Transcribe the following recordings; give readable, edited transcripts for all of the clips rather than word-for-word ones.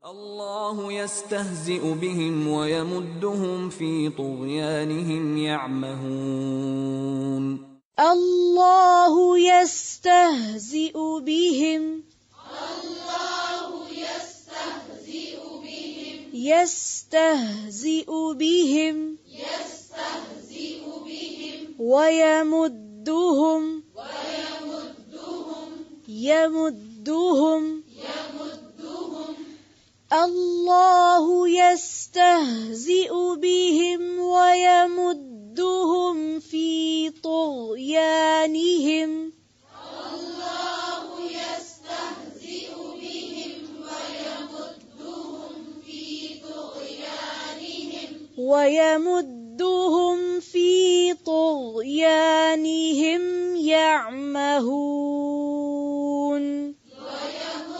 اللہ یستہزئ بہم ویمدہم فی طغیانہم یعمہون اللہ یستہزئ بہم یستہزئ بہم ویمدہم اللہ یستہزئ بہم ویمدہم فی طغیانہم یعمہون وَيَمُدُّهُمْ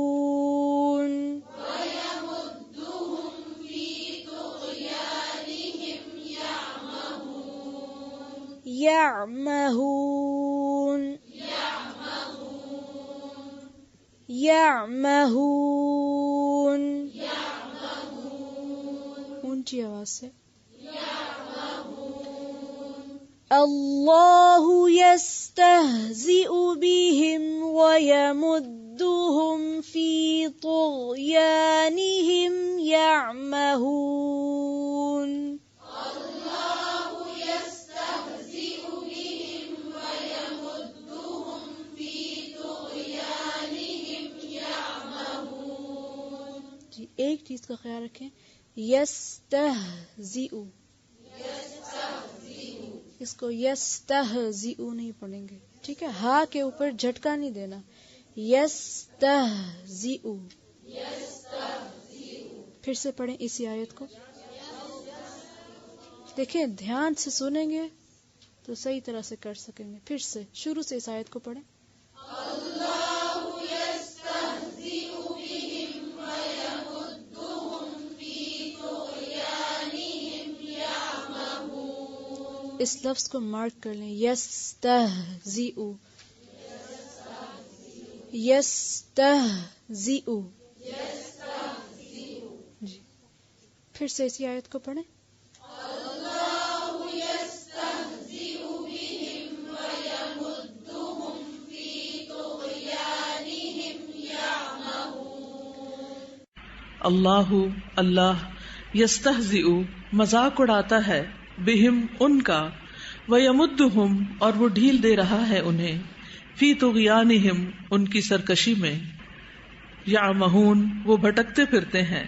فِي طُغْيَانِهِمْ يَعْمَهُونَ اونچی آواز سے اللہ یستہزئ بہم ویمدہم فی طغیانہم یعمہون جی ایک چیز کا خیال رکھیں، یستہزئ، اس کو یستہزئ نہیں پڑھیں گے، ٹھیک ہے؟ ہا کے اوپر جھٹکا نہیں دینا، یستہزئ۔ پھر سے پڑھیں اسی آیت کو، دیکھیں دھیان سے سنیں گے تو صحیح طرح سے کر سکیں گے۔ پھر سے شروع سے اس آیت کو پڑھیں۔ اس لفظ کو مارک کر لیں، یستہزئ، یستہزئ۔ جی پھر سے اسی آیت کو پڑھیں۔ اللہ اللہ یستہزئ مذاق اڑاتا ہے، بہم ان کا، ویمدہم اور وہ ڈھیل دے رہا ہے انہیں، فی طغیانہم ان کی سرکشی میں، یعمہون وہ بھٹکتے پھرتے ہیں۔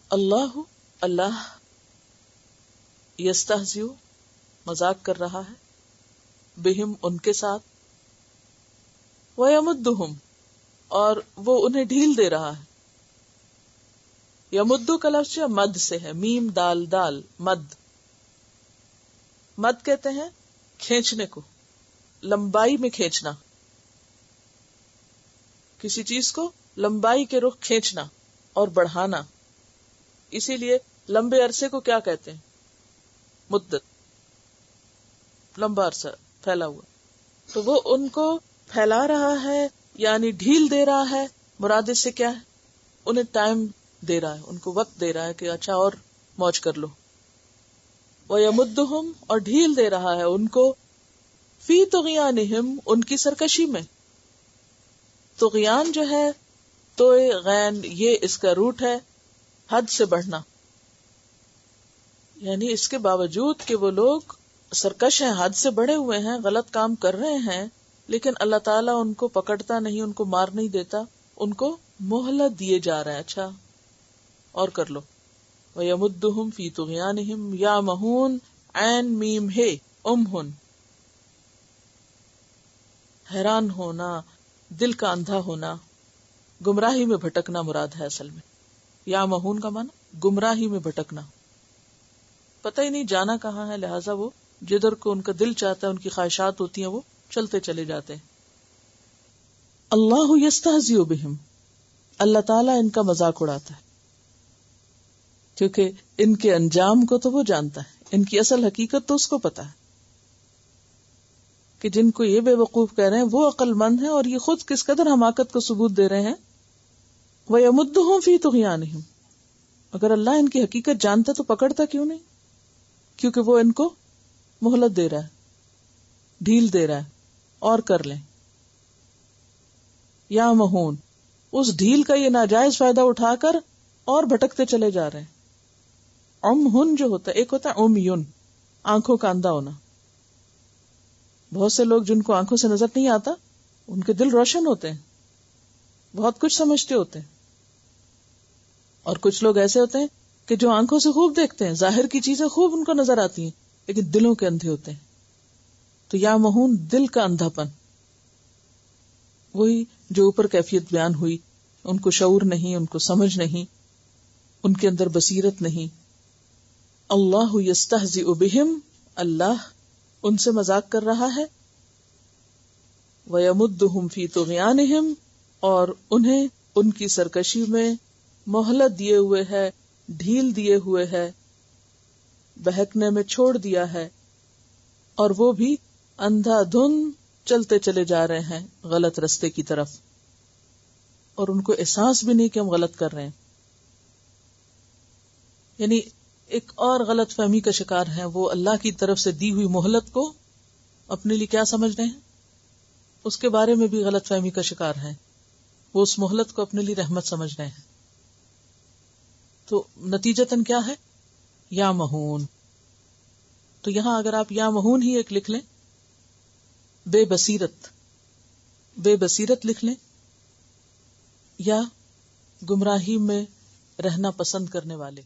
اللہ اللہ یستہزئ مذاق کر رہا ہے، بہم ان کے ساتھ، ویمدہم اور وہ انہیں ڈھیل دے رہا ہے۔ یمدو کا لفظ مد سے ہے، میم دال دال، مد۔ مد کہتے ہیں کھینچنے کو، لمبائی میں کھینچنا، کسی چیز کو لمبائی کے رخ کھینچنا اور بڑھانا۔ اسی لیے لمبے عرصے کو کیا کہتے ہیں؟ مدت، لمبا عرصہ پھیلا ہوا۔ تو وہ ان کو پھیلا رہا ہے، یعنی ڈھیل دے رہا ہے۔ مراد اس سے کیا ہے؟ انہیں ٹائم دے رہا ہے، ان کو وقت دے رہا ہے کہ اچھا اور موج کر لو۔ وَيَمُدُّهُمْ اور ڈھیل دے رہا ہے ان کو، فی طغیانہم ان کی سرکشی میں۔ طغیان جو ہے تو غین، یہ اس کا روٹ ہے، حد سے بڑھنا، یعنی اس کے باوجود کہ وہ لوگ سرکش ہیں، حد سے بڑھے ہوئے ہیں، غلط کام کر رہے ہیں، لیکن اللہ تعالیٰ ان کو پکڑتا نہیں، ان کو مار نہیں دیتا، ان کو مہلت دیے جا رہا ہے، اچھا اور کر لو۔ وَيَمُدُّهُمْ فِي طُغْيَانِهِمْ يَعْمَهُونَ عین میم ہے امہن، حیران ہونا، دل کا اندھا ہونا، گمراہی میں بھٹکنا مراد ہے اصل میں۔ یعمہون کا معنی گمراہی میں بھٹکنا، پتہ ہی نہیں جانا کہاں ہے، لہٰذا وہ جدھر کو ان کا دل چاہتا ہے، ان کی خواہشات ہوتی ہیں، وہ چلتے چلے جاتے ہیں۔ اللہ یستہزئ بہم اللہ تعالیٰ ان کا مذاق اڑاتا ہے۔ کیونکہ ان کے انجام کو تو وہ جانتا ہے، ان کی اصل حقیقت تو اس کو پتا ہے کہ جن کو یہ بے وقوف کہہ رہے ہیں وہ عقل مند ہیں، اور یہ خود کس قدر حماقت کو ثبوت دے رہے ہیں. وَيَمُدُّهُمْ فِي طُغْيَانِهِمْ، اگر اللہ ان کی حقیقت جانتا تو پکڑتا کیوں نہیں؟ کیونکہ وہ ان کو مہلت دے رہا ہے، ڈھیل دے رہا ہے، اور کر لیں. یا مہون، اس ڈھیل کا یہ ناجائز فائدہ اٹھا کر اور بھٹکتے چلے جا رہے ہیں. عمہن جو ہوتا ہے، ایک ہوتا ہے عمیون، آنکھوں کا اندھا ہونا. بہت سے لوگ جن کو آنکھوں سے نظر نہیں آتا ان کے دل روشن ہوتے ہیں، بہت کچھ سمجھتے ہوتے ہیں. اور کچھ لوگ ایسے ہوتے ہیں کہ جو آنکھوں سے خوب دیکھتے ہیں، ظاہر کی چیزیں خوب ان کو نظر آتی ہیں، لیکن دلوں کے اندھے ہوتے ہیں. تو یا مہون، دل کا اندھا پن، وہی جو اوپر کیفیت بیان ہوئی. ان کو شعور نہیں، ان کو سمجھ نہیں، ان کے اندر بصیرت نہیں. اللہ یستہزئ بہم، اللہ ان سے مذاق کر رہا ہے. وَيَمُدُّهُمْ فِي طُغْيَانِهِمْ، اور انہیں ان کی سرکشی میں مہلت دیے ہوئے ہے، ڈھیل دیے ہوئے ہے، بہکنے میں چھوڑ دیا ہے. اور وہ بھی اندھا دھند چلتے چلے جا رہے ہیں غلط رستے کی طرف، اور ان کو احساس بھی نہیں کہ ہم غلط کر رہے ہیں. یعنی ایک اور غلط فہمی کا شکار ہیں، وہ اللہ کی طرف سے دی ہوئی مہلت کو اپنے لیے کیا سمجھ رہے ہیں، اس کے بارے میں بھی غلط فہمی کا شکار ہیں. وہ اس مہلت کو اپنے لیے رحمت سمجھ رہے ہیں. تو نتیجتاً کیا ہے؟ یا مہون. تو یہاں اگر آپ یا مہون ہی ایک لکھ لیں، بے بصیرت، بے بصیرت لکھ لیں، یا گمراہی میں رہنا پسند کرنے والے.